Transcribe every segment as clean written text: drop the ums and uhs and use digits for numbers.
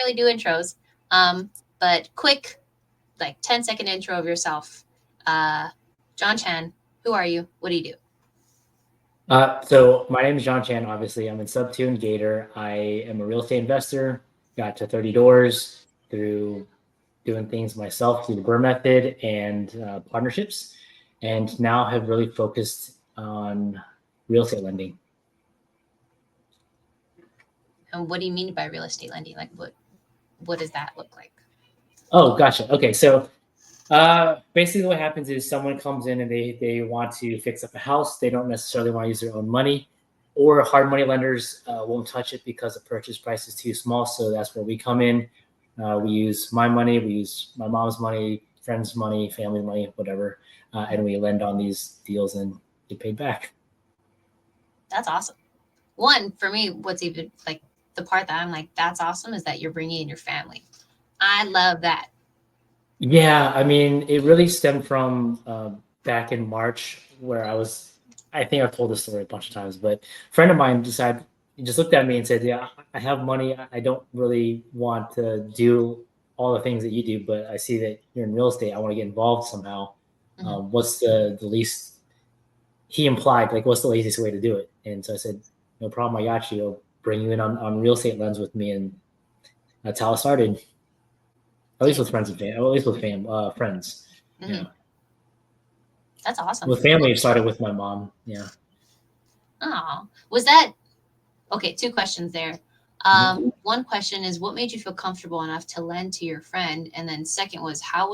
really do intros. But quick, like 10-second intro of yourself. John Chan, who are you? What do you do? So my name is John Chan. Obviously, I'm in Subtune Gator. I am a real estate investor. Got to 30 doors through doing things myself through the Burr method and partnerships, and now have really focused on real estate lending. And what do you mean by real estate lending? Like what does that look like? Oh, gotcha. Okay, so basically what happens is someone comes in and they want to fix up a house. They don't necessarily want to use their own money, or hard money lenders won't touch it because the purchase price is too small. So that's where we come in. We use my money, we use my mom's money, friends' money, family money, whatever, and we lend on these deals and get paid back. That's awesome. One, for me, what's even like the part that I'm like, that's awesome is that you're bringing in your family. I love that. Yeah, I mean, it really stemmed from back in March where I think I've told this story a bunch of times, but a friend of mine decided, he just looked at me and said, yeah, I have money. I don't really want to do all the things that you do, but I see that you're in real estate. I want to get involved somehow. What's the least, he implied, like, what's the laziest way to do it? And so I said, no problem. I got you. I'll bring you in on real estate lens with me. And that's how it started. At least with friends and family, at least with friends. Mm-hmm. Yeah. That's awesome. With family, it started with my mom. Yeah. Oh, was that okay? Two questions there. One question is, what made you feel comfortable enough to lend to your friend? And then second was, how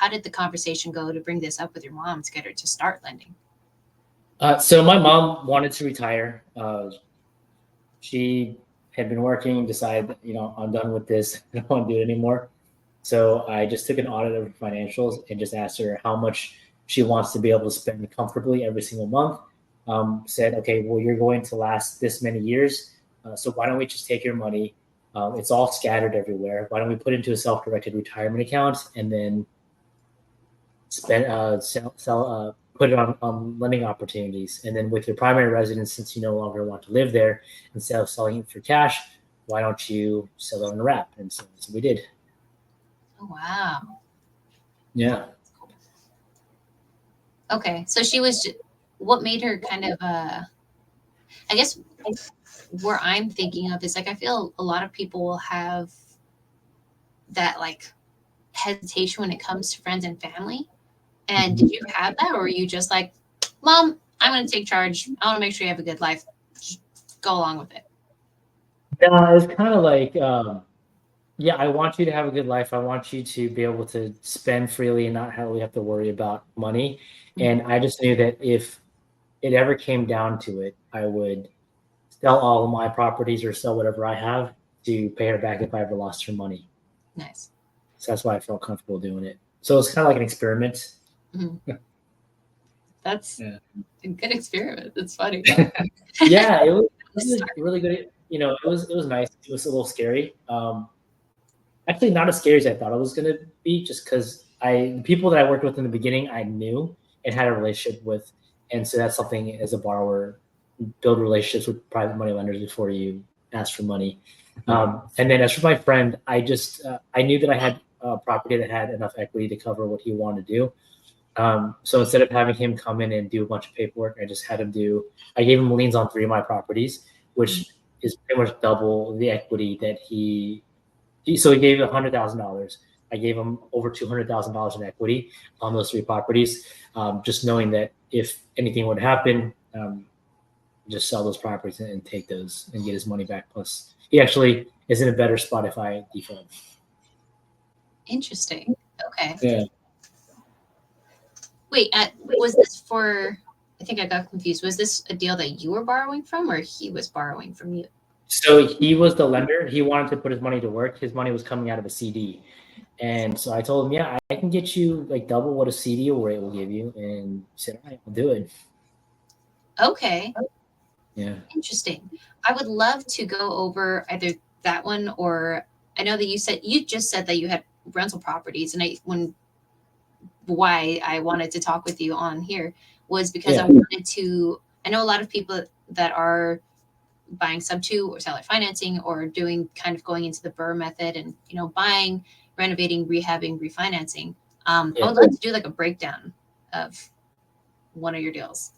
did the conversation go to bring this up with your mom to get her to start lending? So my mom wanted to retire. She had been working, decided, I'm done with this. I don't want to do it anymore. So I just took an audit of her financials and just asked her how much she wants to be able to spend comfortably every single month. Said, okay, well, you're going to last this many years. So why don't we just take your money? It's all scattered everywhere. Why don't we put it into a self-directed retirement account and then put it on lending opportunities. And then with your primary residence, since you no longer want to live there, instead of selling it for cash, why don't you sell it on a wrap? And so that's what we did. Oh, wow. Yeah. Okay. So what made her kind of, I guess where I'm thinking of is like, I feel a lot of people will have that like hesitation when it comes to friends and family. And did you have that, or were you just like, Mom, I'm going to take charge. I want to make sure you have a good life. Just go along with it. Yeah, it's kind of like, yeah, I want you to have a good life. I want you to be able to spend freely and not really have to worry about money. And I just knew that if it ever came down to it, I would sell all of my properties or sell whatever I have to pay her back if I ever lost her money. Nice. So that's why I felt comfortable doing it. So it's kind of like an experiment. That's a good experiment. It's funny. Yeah, it was really good. It was nice. It was a little scary. Actually, not as scary as I thought it was going to be, just because the people that I worked with in the beginning, I knew and had a relationship with. And so that's something as a borrower, build relationships with private money lenders before you ask for money. And then as for my friend, I just, I knew that I had a property that had enough equity to cover what he wanted to do. So instead of having him come in and do a bunch of paperwork, I gave him liens on 3 of my properties, which is pretty much double the equity that so he gave $100,000. I gave him over $200,000 in equity on those 3 properties, just knowing that if anything would happen, just sell those properties and take those and get his money back. Plus, he actually is in a better spot if I default. Interesting. Okay. Yeah. Wait, was this for? I think I got confused. Was this a deal that you were borrowing from, or he was borrowing from you? So he was the lender. He wanted to put his money to work. His money was coming out of a CD. And so I told him, yeah, I can get you like double what a CD rate will give you. And he said, all right, I'll do it. Okay. Yeah. Interesting. I would love to go over either that one, or I know that you just said that you had rental properties, and why I wanted to talk with you on here was because I wanted to. I know a lot of people that are buying sub two or seller financing, or doing kind of going into the BRRRR method and, buying, renovating, rehabbing, refinancing. I would like to do like a breakdown of one of your deals.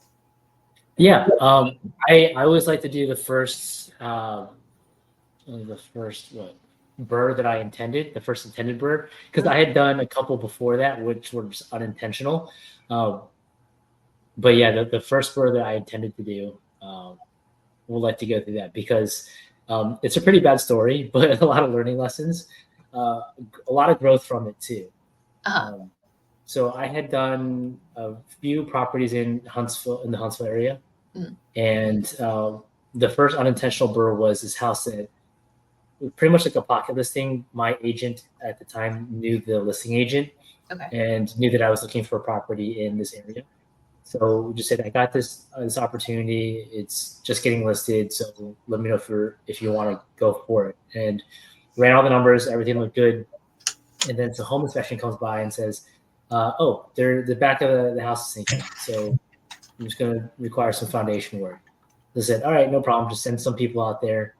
Yeah. I always like to do the first BRRRR that I intended, the first intended BRRRR, because I had done a couple before that, which were just unintentional. But yeah, the first BRRRR that I intended to do, we'll like to go through that because it's a pretty bad story, but a lot of learning lessons, a lot of growth from it too. So I had done a few properties in the Huntsville area, and the first unintentional BRRRR was this house that pretty much like a pocket listing. My agent at the time knew the listing agent and knew that I was looking for a property in this area. So we just said, I got this opportunity. It's just getting listed. So let me know if you want to go for it. And ran all the numbers. Everything looked good. And then the home inspection comes by and says, the back of the house is sinking. So I'm just going to require some foundation work. They said, all right, no problem. Just send some people out there,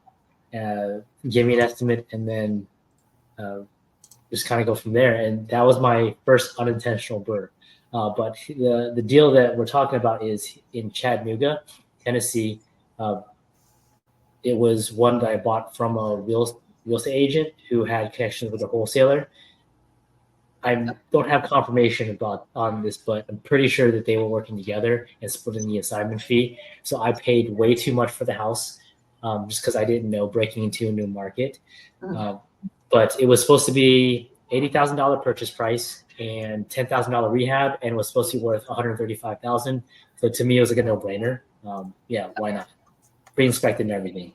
give me an estimate, and then just kind of go from there. And that was my first unintentional BRRRR. But the deal that we're talking about is in Chattanooga, Tennessee. It was one that I bought from a real estate agent who had connections with a wholesaler. I don't have confirmation on this, but I'm pretty sure that they were working together and splitting the assignment fee. So I paid way too much for the house just because I didn't know, breaking into a new market. But it was supposed to be $80,000 purchase price and $10,000 rehab, and was supposed to be worth $135,000. So to me, it was like a no-brainer. Yeah, why not? Pre-inspected and everything.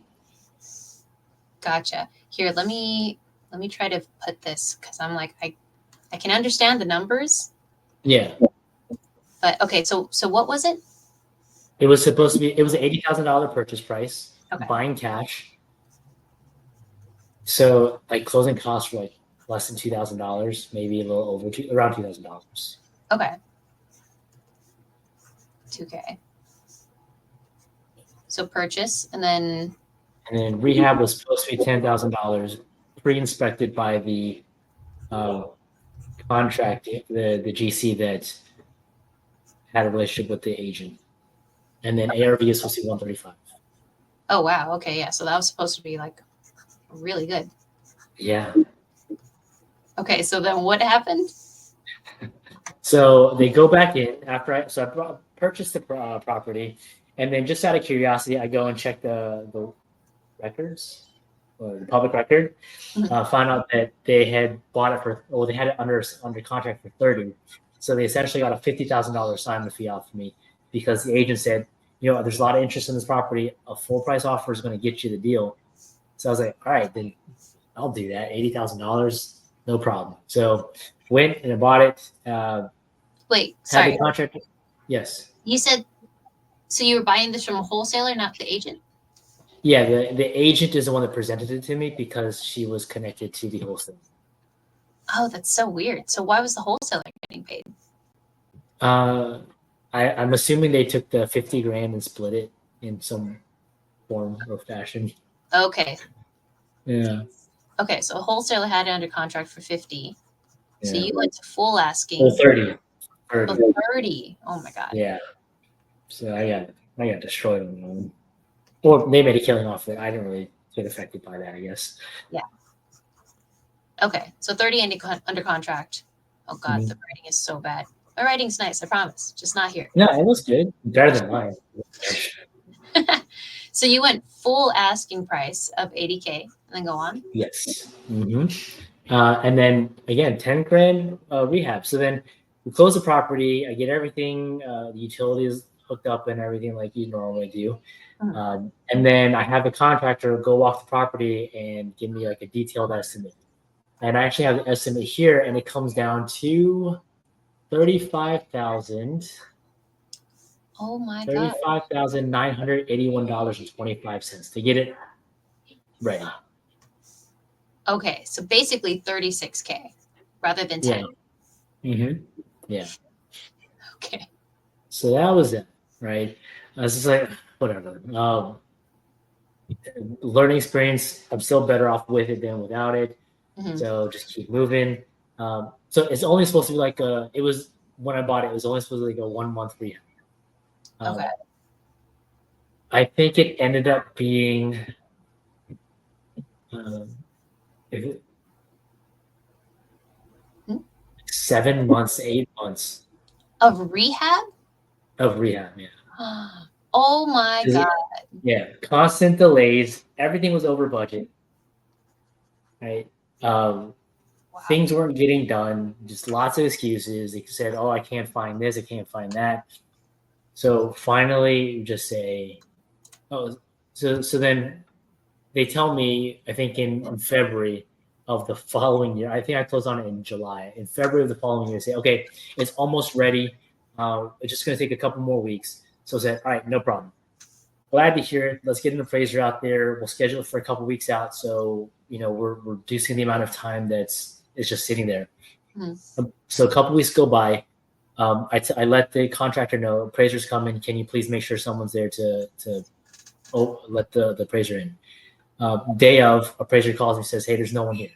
Gotcha. Here, let me try to put this, because I'm like, I can understand the numbers. Yeah. But okay, so what was it? It was supposed to be. It was an $80,000 purchase price, buying cash. So like closing costs were like less than $2,000, maybe a little over around $2,000. Okay. $2K. So purchase, and then rehab was supposed to be $10,000, pre-inspected by the contract, the GC that had a relationship with the agent, and then ARV is supposed to be $135,000. Oh wow, okay, yeah. So that was supposed to be like really good. Yeah. Okay, so then what happened? So they go back in after I purchased the property, and then just out of curiosity, I go and check the records, or the public record. Found out that they had bought it they had it under contract for $30,000. So they essentially got a $50,000 assignment fee off of me because the agent said, there's a lot of interest in this property. A full price offer is going to get you the deal. So I was like, all right, then I'll do that. $80,000, no problem. So went and I bought it. Wait, sorry. The contract. Yes. You said, so you were buying this from a wholesaler, not the agent? Yeah, the agent is the one that presented it to me because she was connected to the wholesaler. Oh, that's so weird. So why was the wholesaler getting paid? I'm assuming they took the $50,000 and split it in some form or fashion. Okay. Yeah. Okay, so a wholesaler had it under contract for $50,000. Yeah. So you went to full asking. Well, $30,000. Oh, $30,000. Oh my god. Yeah. So I got destroyed on my own. Or they made a killing off it. I didn't really get affected by that, I guess. Yeah. Okay, so $30,000 under contract. Oh god, the writing is so bad. My writing's nice, I promise. Just not here. No, it was good. Better than mine. So you went full asking price of $80,000, and then go on? Yes. And then again, $10,000 rehab. So then we close the property. I get everything, the utilities hooked up and everything like you normally do. And then I have the contractor go walk the property and give me like a detailed estimate. And I actually have the estimate here, and it comes down to $35,000. Oh my god. $35,981.25 to get it ready. Okay, so basically $36,000 rather than $10,000. Yeah. Yeah. Okay. So that was it, right? I was just like, whatever. learning experience. I'm still better off with it than without it. Mhm. So just keep moving. So it's only supposed to be like it was when I bought it. It was only supposed to be like a 1 month rehab. Okay. I think it ended up being um, it- Hmm? 7 months, 8 months Of rehab? of rehab. Yeah. Oh my God. Yeah, constant delays. Everything was over budget. Right. Wow. Things weren't getting done. Just lots of excuses. They said, "Oh, I can't find this. I can't find that." So finally, you just say, "Oh." So then they tell me, I think in February of the following year. I think I closed on it in July. In February of the following year, they say, "Okay, it's almost ready. It's just going to take a couple more weeks." So I said, "All right, no problem. Glad to hear it. Let's get an appraiser out there. We'll schedule it for a couple weeks out, so we're reducing the amount of time that's it's just sitting there." So a couple weeks go by. I let the contractor know appraisers coming. Can you please make sure someone's there to let the appraiser in? Day of, appraiser calls me, says, "Hey, there's no one here."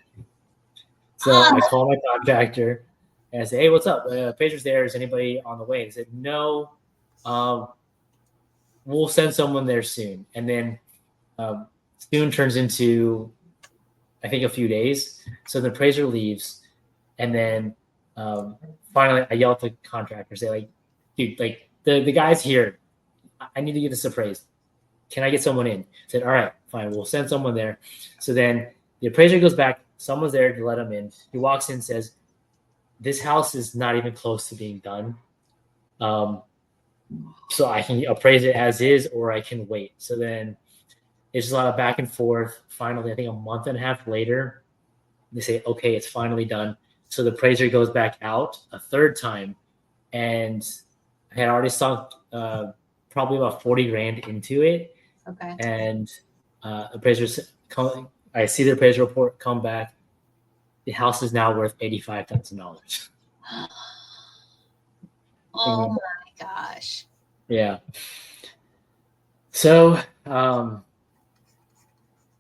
So I call my contractor and I say, "Hey, what's up? Appraiser's there. Is anybody on the way?" He said, "No. Um, we'll send someone there soon." And then soon turns into, I think, a few days. So the appraiser leaves, and then finally I yell at the contractor, say, like, "Dude, like the guy's here. I need to get this appraised. Can I get someone in?" I said, "All right, fine. We'll send someone there." So then the appraiser goes back. Someone's there to let him in. He walks in and says, "This house is not even close to being done. Um, so I can appraise it as is, or I can wait." So then it's just a lot of back and forth. Finally, I think a month and a half later, they say, "Okay, it's finally done." So the appraiser goes back out a third time, and I had already sunk probably about 40 grand into it. Okay. And appraisers come. I see the appraiser report come back. The house is now worth $85,000. Oh my gosh. Yeah. So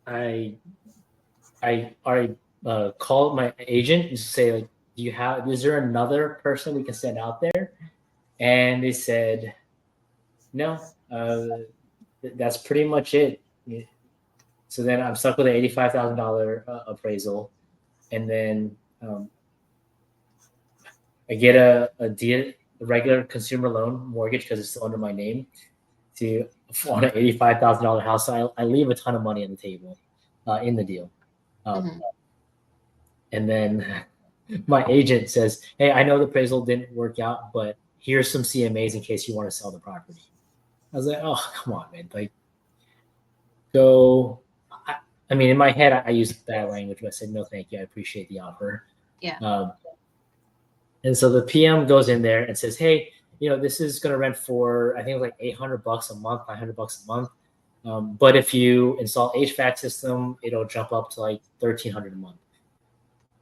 I already called my agent and say, like, is there another person we can send out there? And they said, no, that's pretty much it. So then I'm stuck with an $85,000 appraisal, and then I get a regular consumer loan mortgage because it's still under my name to on an $85,000 house. So I leave a ton of money on the table in the deal. And then my agent says, "Hey, I know the appraisal didn't work out, but here's some CMAs in case you want to sell the property." I was like, "Oh, come on, man. Like, go." I mean, in my head, I used bad language, but I said, "No, thank you. I appreciate the offer." Yeah. And so the PM goes in there and says, "Hey, this is going to rent for, I think it was like $800 a month, $900 a month. But if you install HVAC system, it'll jump up to like $1,300 a month.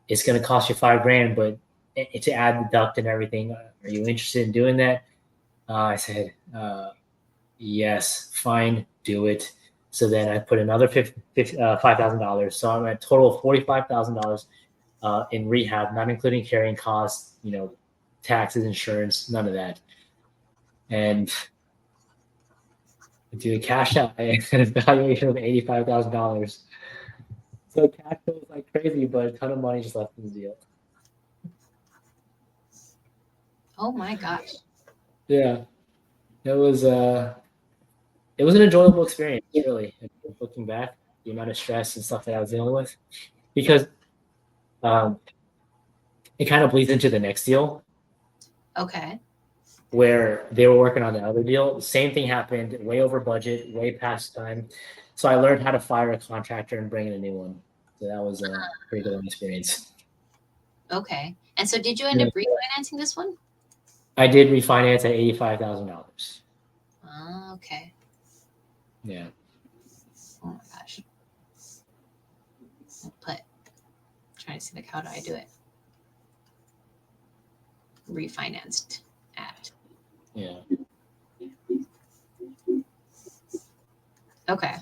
It's going to cost you $5,000, but to add the duct and everything, are you interested in doing that?" I said, "Yes, fine, do it." So then I put another $5,000. So I'm at a total of $45,000 in rehab, not including carrying costs, taxes, insurance, none of that. And do a cash out, I had a valuation of $85,000. So cash flow was like crazy, but a ton of money just left in the deal. Oh my gosh. Yeah, it was an enjoyable experience, really. Looking back, the amount of stress and stuff that I was dealing with, because it kind of bleeds into the next deal Okay. where they were working on the other deal. Same thing happened, way over budget, way past time. So I learned how to fire a contractor and bring in a new one. So that was a pretty good experience. Okay. And so did you end up refinancing this one? I did refinance at $85,000. Okay. Yeah. Oh my gosh. Trying to see like how do I do it? Refinanced at. Yeah. Okay.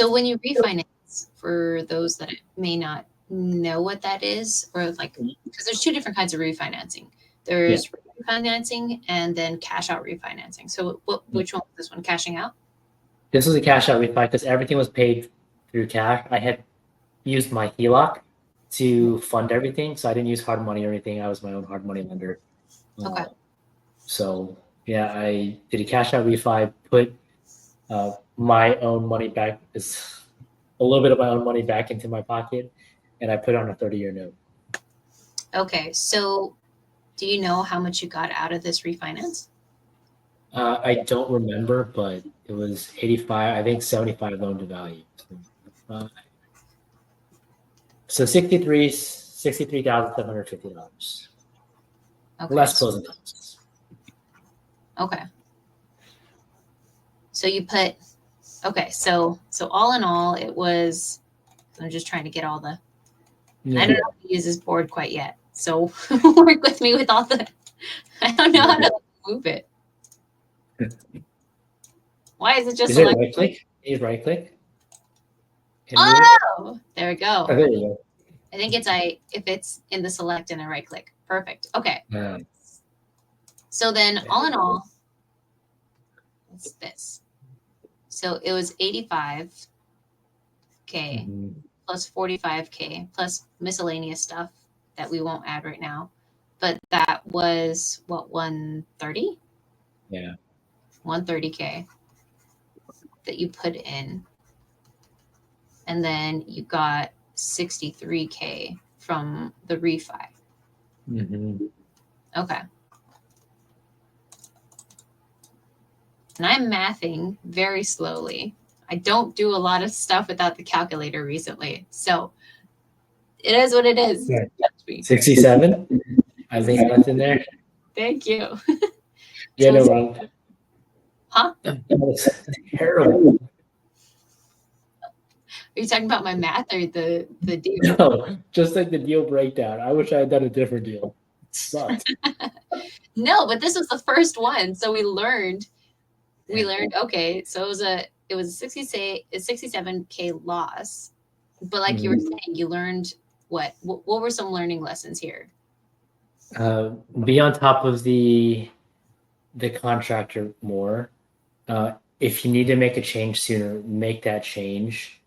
So when you refinance, for those that may not know what that is, or like, because there's two different kinds of refinancing. There's refinancing and then cash out refinancing. So which one was this one? Cashing out? This was a cash out refi because everything was paid through cash. I had used my HELOC to fund everything, so I didn't use hard money or anything. I was my own hard money lender. Okay. So yeah, I did a cash out refi, put my own money back, is a little bit of my own money back into my pocket, and I put on a 30-year note. Okay. So do you know how much you got out of this refinance? I don't remember, but it was 85, I think 75 loan to value. So $63,750. Okay. Less closing costs. Okay. So you put, okay. So all in all, it was, I'm just trying to get all the, I don't know how to use this board quite yet. So work with me with all the, I don't know how to move it. Why is it just Is it right click? Is right click? Oh, there we go. Oh, there you go. I think it's if it's in the select and a right click. Perfect. Okay. So then all in all, what's this? So it was 85K plus 45K plus miscellaneous stuff that we won't add right now. But that was what, 130? Yeah. 130K that you put in. And then you got 63K from the refi. Okay. And I'm mathing very slowly. I don't do a lot of stuff without the calculator recently. So it is what it is. Yeah. 67? I think that's in there. Thank you. Yeah, no wrong. Huh? That was terrible. Are you talking about my math or the deal? No, just like the deal breakdown. I wish I had done a different deal. It sucked. No, but this was the first one. So we learned, okay, so it was a 67K loss. But like you were saying, you learned what were some learning lessons here? Be on top of the contractor more. If you need to make a change sooner, make that change.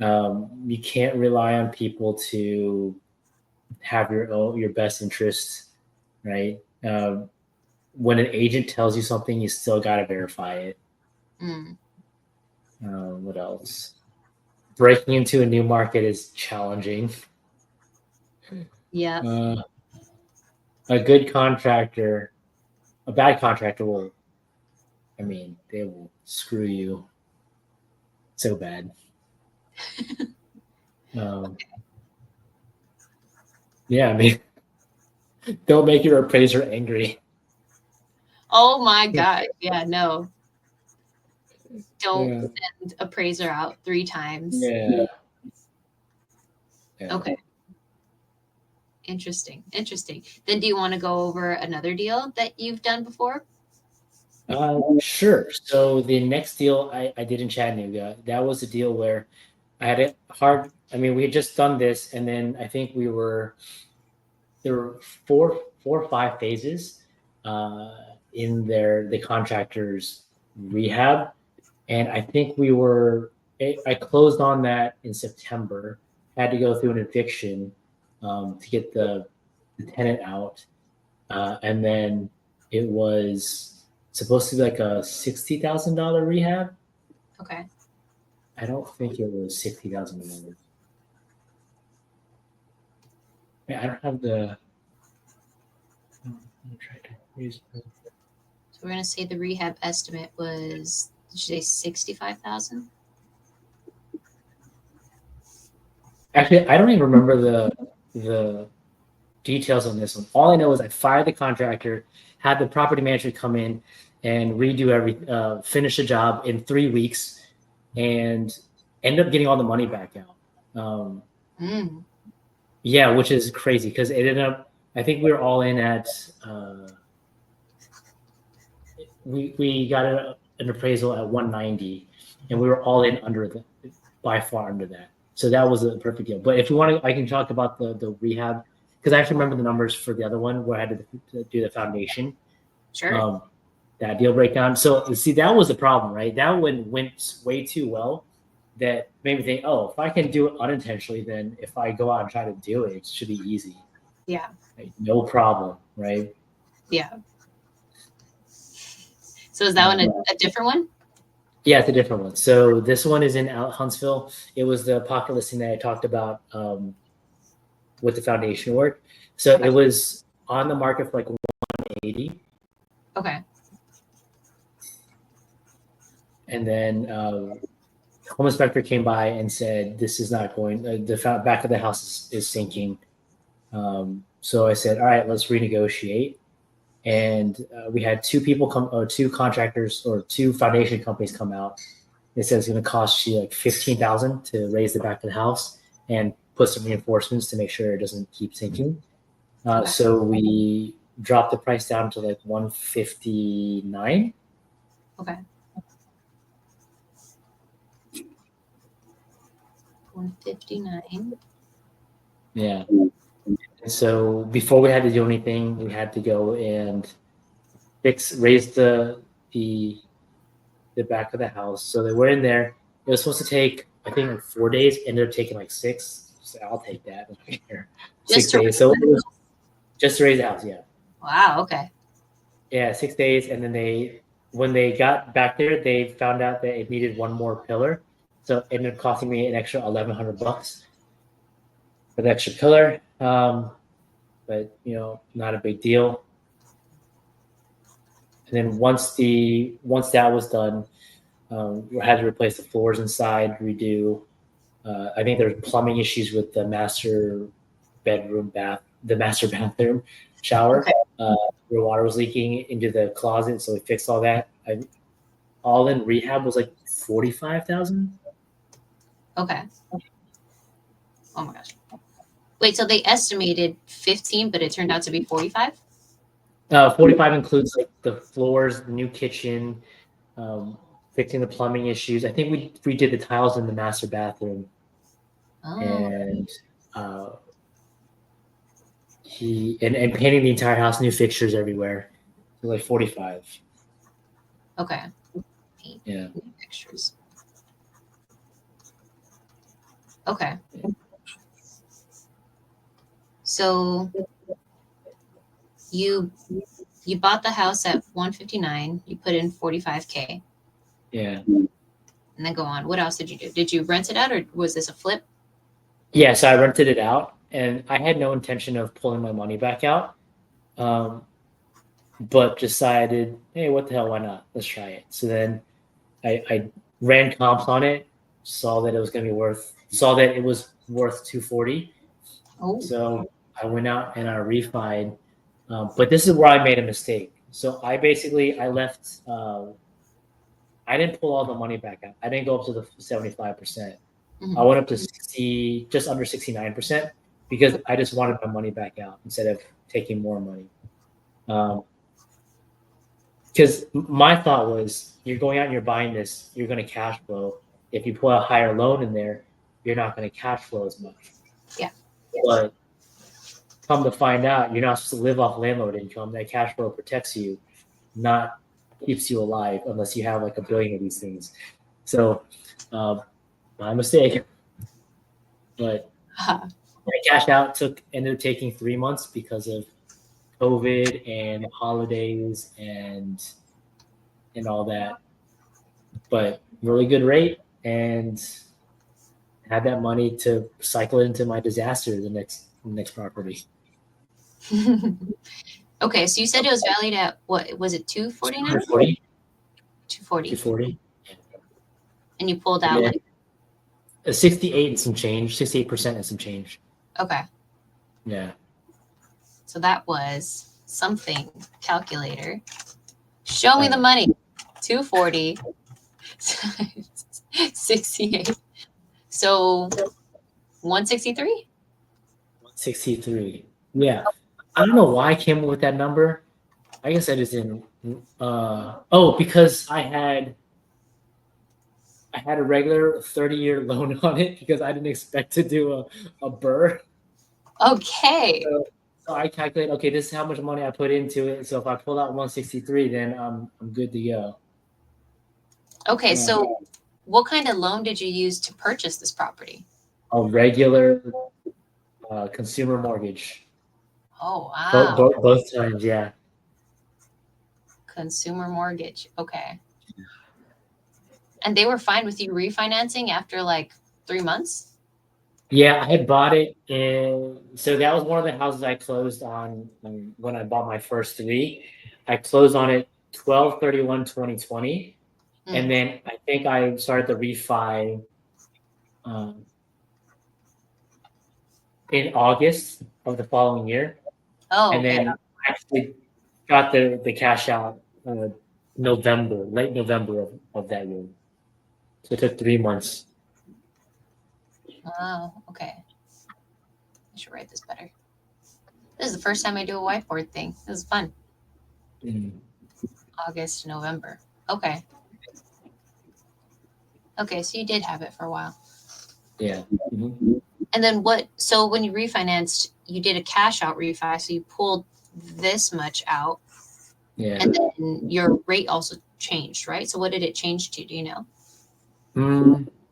You can't rely on people to have your best interests, right? When an agent tells you something, you still got to verify it. What else? Breaking into a new market is challenging. Yeah. A good contractor, a bad contractor they will screw you so bad. Yeah, don't make your appraiser angry. Oh my God. Yeah, no. Don't send appraiser out 3 times. Yeah. Okay. Interesting. Then do you want to go over another deal that you've done before? Sure. So the next deal I did in Chattanooga, that was a deal where I had it hard. We had just done this, and then I think there were 4 or 5 phases in the contractor's rehab. And I think I closed on that in September, had to go through an eviction to get the tenant out. And then it was supposed to be like a $60,000 rehab. Okay. I don't think it was $60,000. I don't have the. I'm trying to use. So we're gonna say the rehab estimate was, did you say 65,000? Actually, I don't even remember the details on this one. All I know is I fired the contractor, had the property manager come in and redo finish the job in 3 weeks, and ended up getting all the money back out. Yeah, which is crazy because it ended up. I think we were all in at. We got an appraisal at 190, and we were all in under the by far under that. So that was a perfect deal. But if you want to, I can talk about the rehab because I actually remember the numbers for the other one where I had to do the foundation. Sure. That deal breakdown. So see, that was the problem, right? That one went way too well that made me think, oh, if I can do it unintentionally, then if I go out and try to do it, it should be easy. Yeah. Like, no problem, right? Yeah. So is that one a different one? Yeah, it's a different one. So this one is in Huntsville. It was the pocket listing that I talked about with the foundation work. So Okay. it was on the market for like 180. Okay. And then home inspector came by and said, this is not going, the back of the house is sinking. So I said, all right, let's renegotiate. And we had two contractors or two foundation companies come out. They said it's going to cost you like $15,000 to raise the back of the house and put some reinforcements to make sure it doesn't keep sinking. Okay. So we dropped the price down to like 159. Okay. 159. Yeah. So before we had to do anything, we had to go and raise the back of the house. So they were in there. It was supposed to take, I think, like 4 days. Ended up taking like 6. So I'll take that. 6 days. So it was just to raise the house. Yeah. Wow. Okay. Yeah, 6 days, and then when they got back there, they found out that it needed one more pillar. So it ended up costing me an extra $1,100 for the extra pillar. But not a big deal. And then once that was done, we had to replace the floors inside, redo. I think there's plumbing issues with the master bathroom shower, Okay. where water was leaking into the closet. So we fixed all that. All in rehab was like $45,000. Okay. Oh my gosh. Wait, so they estimated 15, but it turned out to be 45? 45 includes like the floors, the new kitchen, fixing the plumbing issues. I think we did the tiles in the master bathroom, and and painting the entire house, new fixtures everywhere. So like 45. Okay. Paint, Yeah. new fixtures. Okay. So you bought the house at 159. You put in 45K. Yeah. And then go on. What else did you do? Did you rent it out, or was this a flip? Yeah. So I rented it out, and I had no intention of pulling my money back out, but decided, hey, what the hell? Why not? Let's try it. So then I ran comps on it, saw that it was worth 240. Oh. So I went out and I refied. But this is where I made a mistake. So I left. I didn't pull all the money back out. I didn't go up to the 75%. Mm-hmm. I went up to just under 69%, because I just wanted my money back out instead of taking more money. Because my thought was, you're going out and you're buying this, you're going to cash flow. If you put a higher loan in there, you're not going to cash flow as much. Yeah. But come to find out, you're not supposed to live off landlord income. That cash flow protects you, not keeps you alive, unless you have like a billion of these things. So my mistake. But I cashed out, ended up taking 3 months because of COVID and holidays and all that. But really good rate, and had that money to cycle into my disaster, the next property. Okay, so you said it was valued at, what was it, 249? 240. And you pulled out like 68 and some change, 68% and some change. Okay. Yeah. So that was something. Calculator. Show me the money. 240. 68. So 163? 163. Yeah. I don't know why I came up with that number. I guess I just didn't. Because I had I had a regular 30-year loan on it because I didn't expect to do a burr. Okay. So I calculate, okay, this is how much money I put into it. So if I pull out 163, then I'm good to go. Okay. So what kind of loan did you use to purchase this property? A regular consumer mortgage. Oh, wow. Both times, yeah. Consumer mortgage. Okay. And they were fine with you refinancing after like 3 months? Yeah, I had bought it so that was one of the houses I closed on when I bought my first three. I closed on it 12/31/2020. And then I think I started the refi in August of the following year. Oh, And then I actually got the cash out November, late November of that year. So it took 3 months. oh, okay. I should write this better. This is the first time I do a whiteboard thing. This is fun. Mm. August, November. Okay. Okay, so you did have it for a while. Yeah. Mm-hmm. And then so when you refinanced, you did a cash out refi, so you pulled this much out. Yeah. And then your rate also changed, right? So what did it change to? Do you know?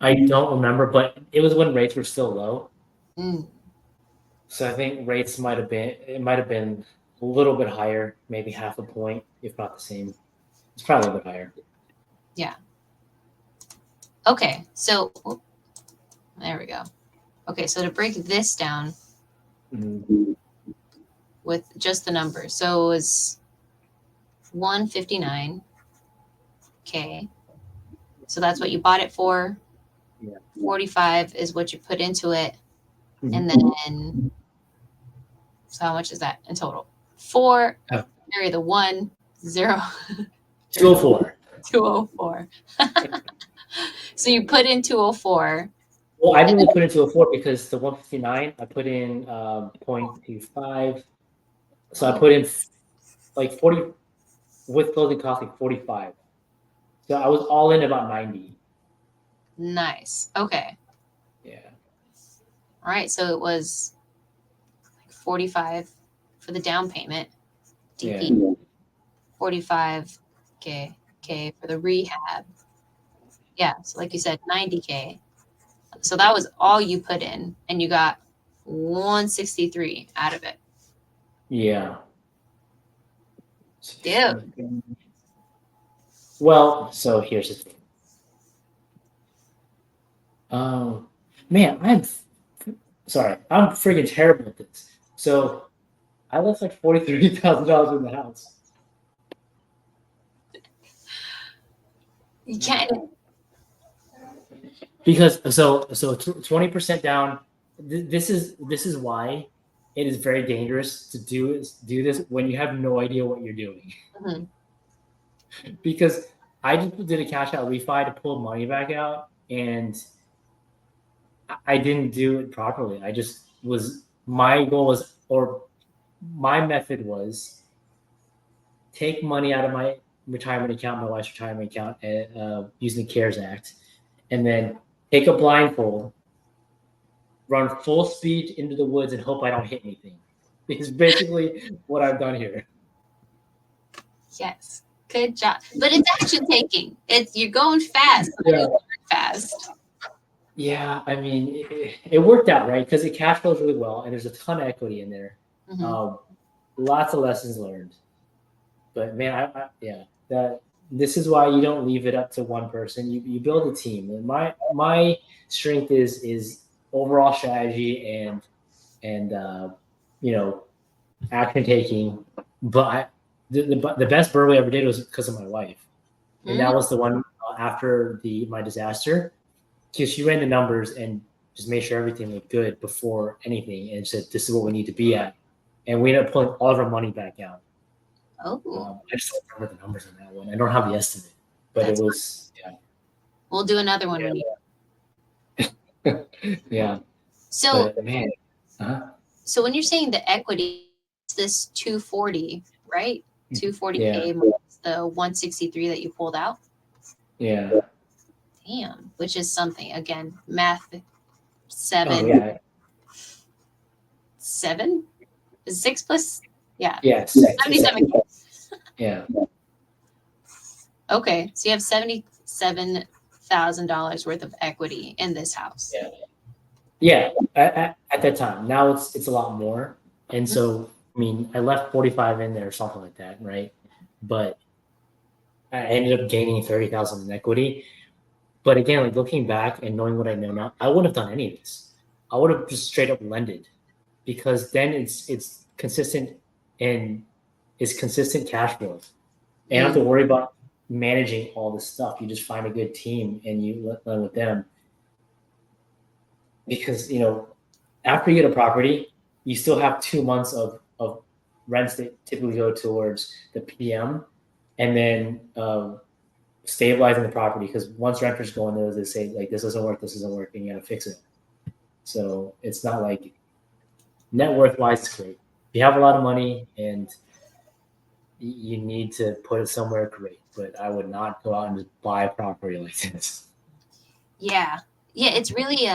I don't remember, but it was when rates were still low. Mm. So I think rates might have been a little bit higher, maybe half a point, if not the same. It's probably a little bit higher. Yeah. Okay, so there we go. Okay, so to break this down with just the numbers, so it was 159K. So that's what you bought it for. Yeah. 45 is what you put into it, and then so how much is that in total? 4. Carry the 1 0. 204. 204. So you put in 204. Well, I didn't put in 204 because the 159 I put in 0.25. So I put in like 40 with closing costs, like 45. So I was all in about 90. Nice. Okay. Yeah. All right. So it was 45 for the down payment. DP. Yeah. 45K for the rehab. Yeah. So like you said, 90K. So that was all you put in, and you got 163 out of it. Yeah. Dude. Well, so here's the thing. Man, I'm freaking terrible at this. So I left like $43,000 in the house. You can't. Because so 20% down. This is why it is very dangerous to do this when you have no idea what you're doing. Mm-hmm. Because I just did a cash out refi to pull money back out, and I didn't do it properly. My goal was, or my method was, take money out of my retirement account, my wife's retirement account, using the CARES Act, and then take a blindfold, run full speed into the woods, and hope I don't hit anything. It's basically what I've done here. Yes. Good job. But it's action taking. You're going fast. Yeah. Fast. Yeah, I mean, it worked out, right? Because it cash flows really well, and there's a ton of equity in there. Mm-hmm. Lots of lessons learned. But man, this is why you don't leave it up to one person. You build a team. And my strength is overall strategy and action taking. But the best burr we ever did was because of my wife, and that was the one after my disaster. Because she ran the numbers and just made sure everything looked good before anything, and said, "This is what we need to be at," and we ended up pulling all of our money back out. Oh, I just don't remember the numbers on that one. I don't have the estimate, but it was fun. Yeah. We'll do another one when you. Yeah. So, but, man. So when you're saying the equity, it's this 240, right? 240K minus the 163 that you pulled out. Yeah. Damn, which is something. Again, math Oh 7. yeah, 7 is 6 plus. Yeah, yeah, six. 77. Yeah, Okay, so you have $77,000 worth of equity in this house. yeah, yeah. At that time, now it's a lot more, and so I mean, I left 45 in there or something like that, right? But I ended up gaining 30,000 in equity. But again, like looking back and knowing what I know now, I wouldn't have done any of this. I would have just straight up lended because then it's consistent and it's consistent cash flow. And you don't have to worry about managing all this stuff. You just find a good team and you lend with them. Because after you get a property, you still have 2 months of rents that typically go towards the PM, and then stabilizing the property. Because once renters go in there, they say like this doesn't work, this isn't working, you got to fix it. So it's not like net worth wise, it's great. If you have a lot of money and you need to put it somewhere, great. But I would not go out and just buy a property like this. Yeah, yeah. It's really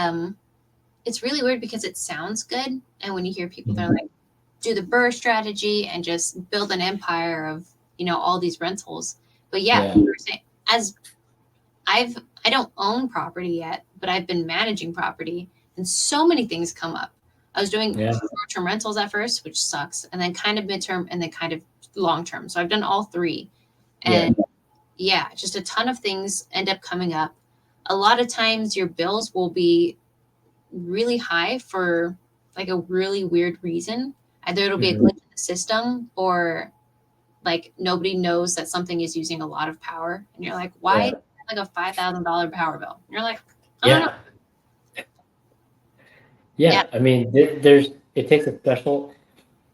weird because it sounds good, and when you hear people, they're like, do the BRRRR strategy and just build an empire of all these rentals. But yeah, Yeah. as I don't own property yet, but I've been managing property, and so many things come up. I was doing short-term rentals at first, which sucks, and then kind of midterm, and then kind of long-term. So I've done all three, and yeah, just a ton of things end up coming up. A lot of times, your bills will be really high for like a really weird reason. Either it'll be a glitch in the system, or like nobody knows that something is using a lot of power, and you're like, why like a $5,000 power bill? And you're like, I don't know. Yeah, I mean, it takes a special.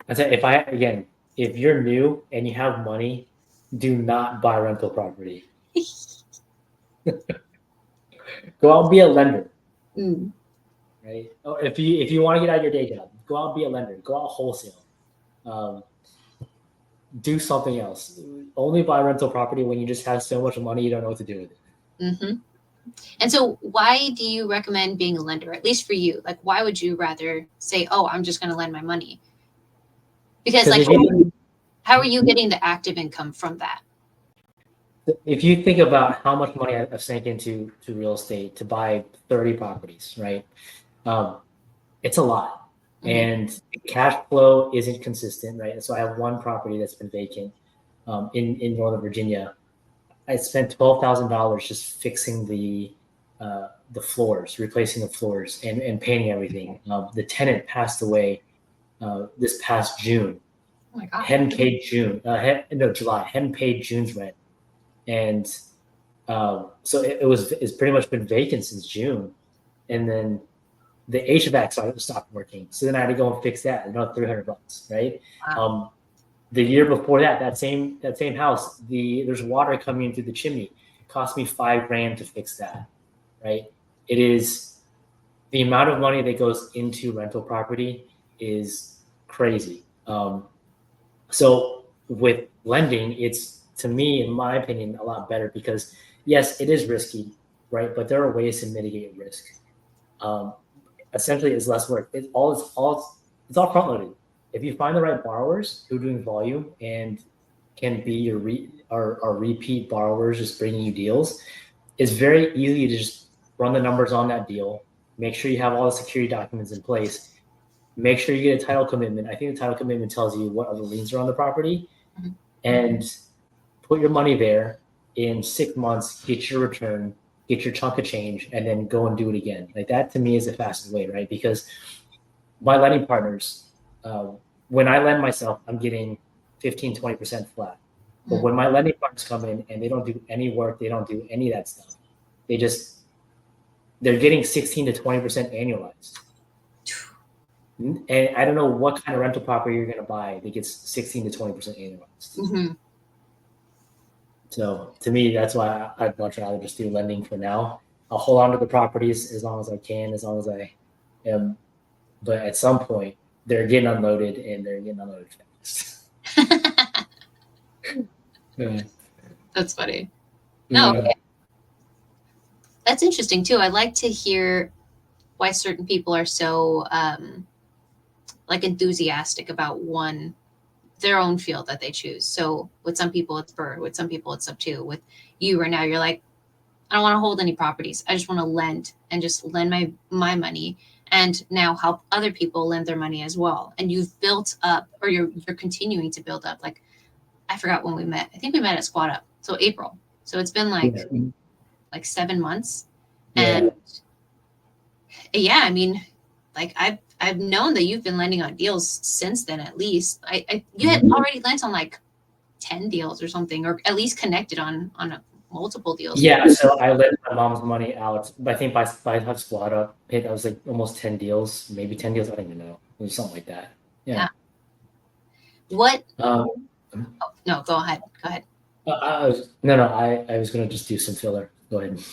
I say if you're new and you have money, do not buy rental property. Go out and be a lender. Right? Or if you want to get out of your day job, go out and be a lender. Go out wholesale. Do something else. Only buy rental property when you just have so much money you don't know what to do with it. And so why do you recommend being a lender, at least for you? Like, why would you rather say, oh, I'm just going to lend my money? Because like, how are you getting the active income from that? If you think about how much money I've sank into real estate to buy 30 properties, right? It's a lot. And cash flow isn't consistent, right? So I have one property that's been vacant in Northern Virginia. I spent $12,000 just fixing the floors, replacing the floors, and painting everything. The tenant passed away this past June. Oh my God. Hadn't paid July. Hadn't paid June's rent, and so it's pretty much been vacant since June, and then the HVAC stopped working. So then I had to go and fix that. Another $300, right? Wow. The year before that same house, there's water coming in through the chimney. It cost me $5,000 to fix that, right? It is the amount of money that goes into rental property is crazy. So with lending, it's, to me, in my opinion, a lot better because yes, it is risky, right? But there are ways to mitigate risk. Essentially, it's less work. It's all front loaded. If you find the right borrowers who are doing volume and can be your repeat borrowers, just bringing you deals, it's very easy to just run the numbers on that deal. Make sure you have all the security documents in place. Make sure you get a title commitment. I think the title commitment tells you what other liens are on the property, and put your money there. In 6 months, get your return, get your chunk of change, and then go and do it again. Like that to me is the fastest way, right? Because my lending partners, when I lend myself, I'm getting 15-20% flat. But when my lending partners come in and they don't do any work, they don't do any of that stuff. They're getting 16 to 20% annualized. And I don't know what kind of rental property you're going to buy that gets 16 to 20% annualized. So to me, that's why I'd much rather just do lending for now. I'll hold on to the properties as long as I can, as long as I am. But at some point, they're getting unloaded, and they're getting unloaded fast. That's funny. No. That's interesting too. I like to hear why certain people are so like enthusiastic about their own field that they choose. So with some people it's bird, with some people it's Sub-2. With you right now, you're like, I don't want to hold any properties. I just want to lend and just lend my money and now help other people lend their money as well. And you've built up, or you're continuing to build up. Like I forgot when we met. I think we met at Squad Up. So April. So it's been like 7 months. Yeah. And yeah, I mean, like I've known that you've been lending on deals since then at least. You had already lent on like 10 deals or something, or at least connected on multiple deals. Yeah, so I lent my mom's money out. I think by her Squad Up, I was like almost 10 deals, maybe 10 deals. I don't even know. It was something like that. Yeah. What? Um, Oh, no, go ahead. Go ahead. I was gonna just do some filler. Go ahead.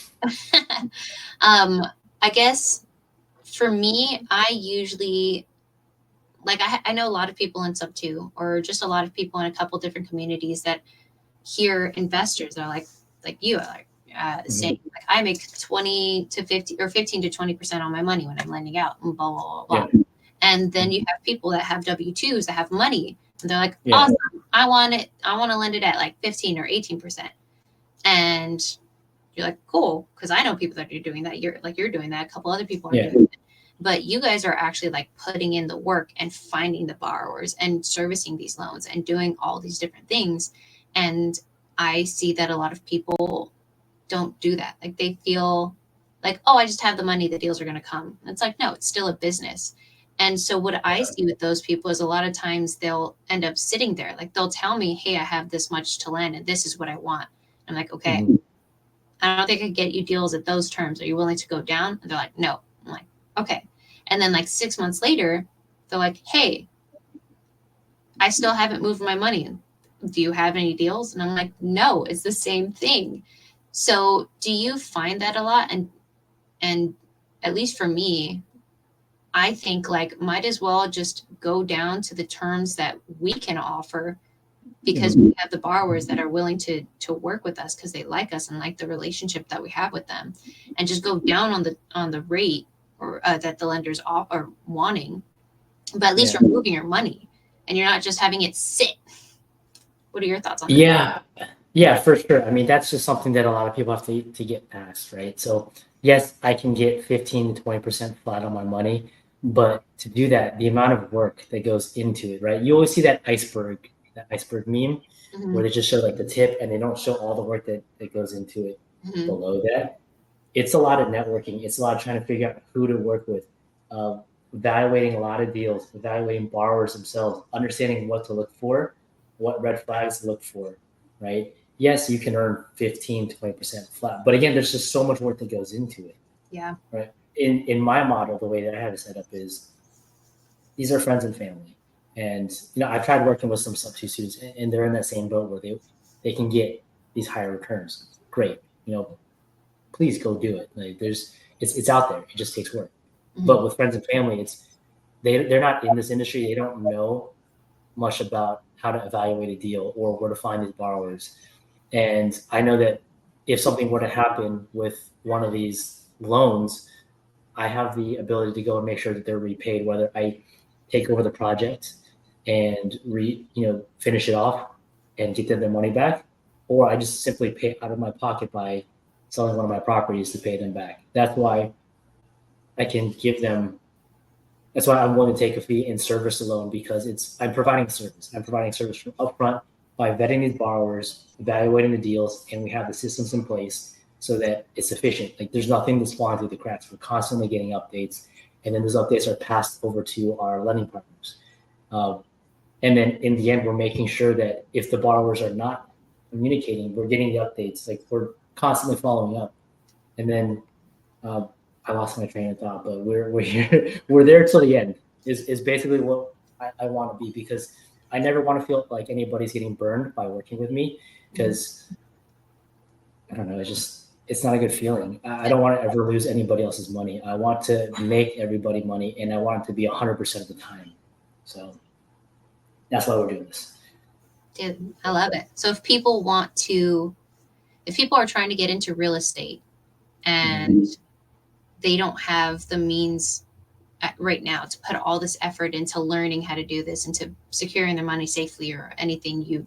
I guess for me, I usually like I know a lot of people in Sub-2, or just a lot of people in a couple different communities that hear investors that are like you are like saying like I make 20 to 50 or 15 to 20% on my money when I'm lending out and blah blah blah blah. Yeah. And then you have people that have W-2s that have money and they're like, Yeah. awesome, I want to lend it at like 15 or 18%. And you're like, cool, because I know people that are doing that. You're doing that. A couple other people are doing it. But you guys are actually like putting in the work and finding the borrowers and servicing these loans and doing all these different things. And I see that a lot of people don't do that. Like they feel like, oh, I just have the money, the deals are going to come. And it's like, no, it's still a business. And so what I see with those people is a lot of times they'll end up sitting there. Like they'll tell me, hey, I have this much to lend and this is what I want. I'm like, okay, I don't think I can get you deals at those terms. Are you willing to go down? And they're like, no. I'm like, okay. And then like 6 months later, they're like, hey, I still haven't moved my money. Do you have any deals? And I'm like, no, it's the same thing. So do you find that a lot? And at least for me, I think like might as well just go down to the terms that we can offer, because we have the borrowers that are willing to work with us because they like us and like the relationship that we have with them, and just go down on the rate or that the lenders are wanting, but at least you're moving your money and you're not just having it sit. What are your thoughts on that? Yeah, for sure. I mean, that's just something that a lot of people have to get past, right? So yes, I can get 15 to 20% flat on my money, but to do that, the amount of work that goes into it, right? You always see that iceberg meme where they just show like the tip and they don't show all the work that goes into it below that. It's a lot of networking. It's a lot of trying to figure out who to work with, evaluating a lot of deals, evaluating borrowers themselves, understanding what to look for, what red flags to look for, right? Yes, you can earn 15, 20% flat, but again, there's just so much work that goes into it. Yeah. Right. In my model, the way that I have it set up is these are friends and family. And I've tried working with some Sub-2 students and they're in that same boat where they can get these higher returns. Great. Please go do it. Like it's out there. It just takes work. But with friends and family, they're not in this industry. They don't know much about how to evaluate a deal or where to find these borrowers. And I know that if something were to happen with one of these loans, I have the ability to go and make sure that they're repaid, whether I take over the project and finish it off and get them their money back, or I just simply pay out of my pocket by selling one of my properties to pay them back. That's why I can give them. That's why I'm willing to take a fee and service a loan, because I'm providing service. I'm providing service from upfront by vetting these borrowers, evaluating the deals, and we have the systems in place so that it's efficient. Like there's nothing that's falling through the cracks. We're constantly getting updates, and then those updates are passed over to our lending partners. And then in the end, we're making sure that if the borrowers are not communicating, we're getting the updates. Like we're constantly following up. And then I lost my train of thought, but we're here. We're there till the end. Is basically what I want to be, because I never want to feel like anybody's getting burned by working with me, because I don't know. It's not a good feeling. I don't want to ever lose anybody else's money. I want to make everybody money, and I want it to be 100% of the time. So that's why we're doing this. Dude, I love it. So if people are trying to get into real estate, and they don't have the means right now to put all this effort into learning how to do this, into securing their money safely or anything.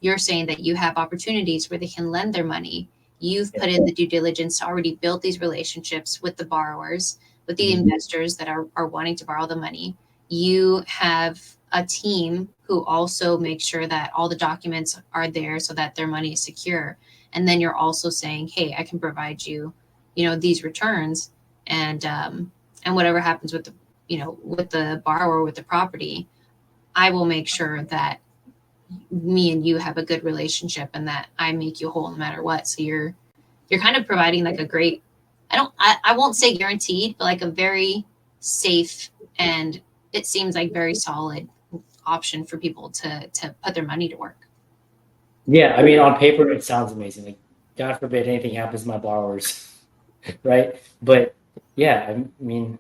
You're saying that you have opportunities where they can lend their money. You've put in the due diligence to already build these relationships with the borrowers, with the investors that are wanting to borrow the money. You have a team who also makes sure that all the documents are there so that their money is secure. And then you're also saying, hey, I can provide you, these returns, and whatever happens with with the borrower, with the property, I will make sure that me and you have a good relationship and that I make you whole no matter what. So you're kind of providing like a great, I won't say guaranteed, but like a very safe, and it seems like very solid option for people to put their money to work. Yeah, I mean, on paper it sounds amazing. Like, God forbid anything happens to my borrowers, right? But yeah, I mean,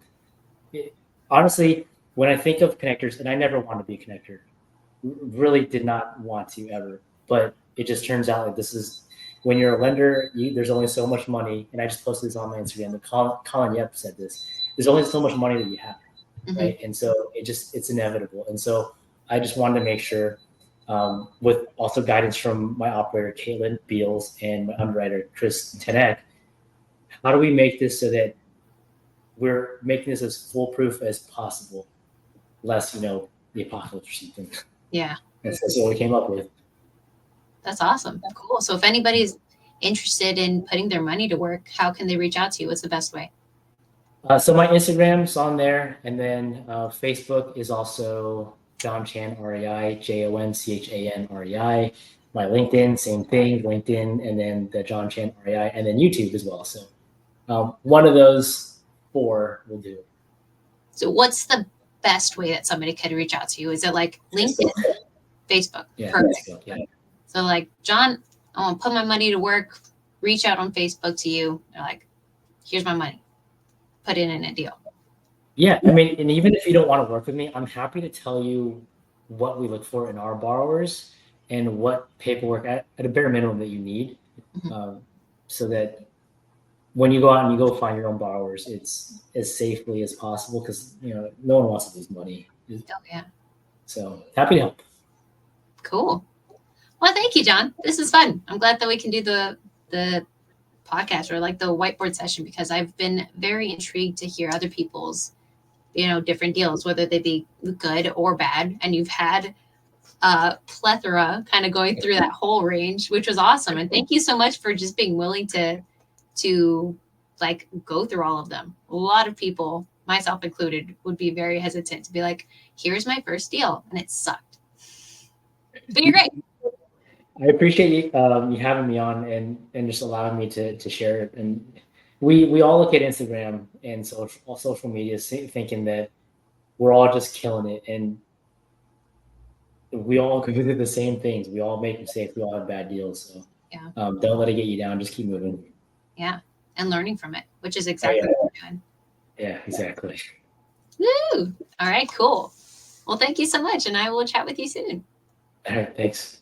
honestly, when I think of connectors, and I never wanted to be a connector, really did not want to ever, but it just turns out that this is when you're a lender, there's only so much money. And I just posted this on my Instagram. Colin Yep said this. There's only so much money that you have, right? And so it's inevitable. And so I just wanted to make sure, with also guidance from my operator Caitlin Beals and my underwriter Chris Tenek, how do we make this so that we're making this as foolproof as possible, less the apocalypse or something. Yeah. That's what we came up with. That's awesome. Cool. So if anybody's interested in putting their money to work, how can they reach out to you? What's the best way? So my Instagram's on there, and then Facebook is also John Chan REI, JONCHAN REI. My LinkedIn, same thing, LinkedIn, and then the John Chan REI, and then YouTube as well. So one of those 4 will do. So what's the best way that somebody could reach out to you? Is it like LinkedIn, Facebook? Yeah, perfect. Facebook, yeah. So like, John, I want to put my money to work. Reach out on Facebook to you. They're like, here's my money. Put it in a deal. Yeah, I mean, and even if you don't want to work with me, I'm happy to tell you what we look for in our borrowers and what paperwork at a bare minimum that you need, so that when you go out and you go find your own borrowers, it's as safely as possible, because no one wants to lose money. Oh yeah. So happy to help. Cool. Well, thank you, John. This is fun. I'm glad that we can do the podcast or like the whiteboard session, because I've been very intrigued to hear other people's, different deals, whether they be good or bad. And you've had a plethora kind of going through that whole range, which was awesome. And thank you so much for just being willing to like go through all of them. A lot of people, myself included, would be very hesitant to be like, here's my first deal, and it sucked. But you're great. I appreciate you having me on and just allowing me to share it. And we all look at Instagram and social media thinking that we're all just killing it, and we all go through the same things. We all make mistakes. We all have bad deals. So yeah, don't let it get you down. Just keep moving. Yeah, and learning from it, which is exactly what we're doing. Yeah, exactly. Woo! All right, cool. Well, thank you so much, and I will chat with you soon. All right, thanks.